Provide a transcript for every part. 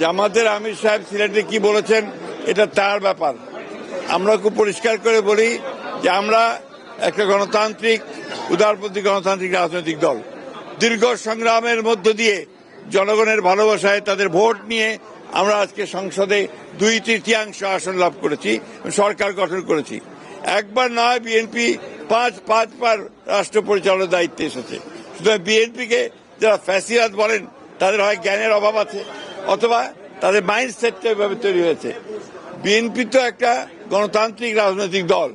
জামাতের আমির সাহেব সিলেটে কি বলেছেন এটা তার ব্যাপার। আমরা খুব পরিষ্কার করে বলি যে আমরা একটা গণতান্ত্রিক উদারপন্থী গণতান্ত্রিক রাজনৈতিক দল। দীর্ঘ সংগ্রামের মধ্য দিয়ে জনগণের ভালোবাসায় তাদের ভোট নিয়ে আমরা আজকে সংসদে 2/3 আসন লাভ করেছি, সরকার গঠন করেছি। একবার নয়, বিএনপি পাঁচবার রাষ্ট্র পরিচালনার দায়িত্বে এসেছে। সুতরাং বিএনপিকে যারা ফ্যাসিবাদ বলেন তাদের হয় জ্ঞানের অভাব আছে অথবা তাদের মাইন্ডসেটটা এভাবে তৈরি হয়েছে। বিএনপি তো একটা গণতান্ত্রিক রাজনৈতিক দল,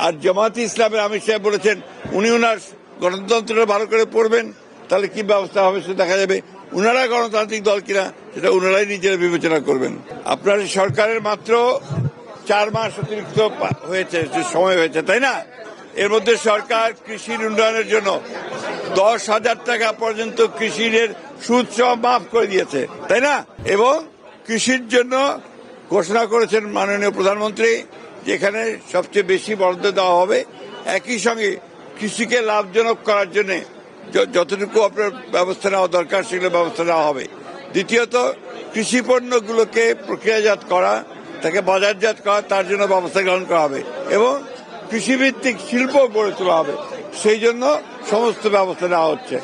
আর জামায়াতে ইসলামের আমির সাহেব বলেছেন উনি ওনার গণতন্ত্রটা ভালো করে পড়বেন, তাহলে কি ব্যবস্থা হবে সেটা দেখা যাবে। ওনারা গণতান্ত্রিক দল কিনা সেটা ওনারাই নিজেরা বিবেচনা করবেন। আপনার সরকারের মাত্র 4 মাস অতিরিক্ত হয়েছে, সময় হয়েছে, তাই না? এর মধ্যে সরকার কৃষির উন্নয়নের জন্য 10,000 টাকা পর্যন্ত কৃষির সুদ সহ মাফ করে দিয়েছে, তাই না? এবং কৃষির জন্য ঘোষণা করেছেন মাননীয় প্রধানমন্ত্রী যেখানে সবচেয়ে বেশি বরাদ্দ দেওয়া হবে। একই সঙ্গে কৃষিকে লাভজনক করার জন্য যতটুকু আপনার ব্যবস্থা নেওয়া দরকার সেগুলো ব্যবস্থা নেওয়া হবে। দ্বিতীয়ত, কৃষি পণ্যগুলোকে প্রক্রিয়াজাত করা, তাকে বাজারজাত করা, তার জন্য ব্যবস্থা গ্রহণ করা হবে এবং কৃষিভিত্তিক শিল্প গড়ে তোলা হবে। সেই জন্য সমস্ত ব্যবস্থা নেওয়া হচ্ছে।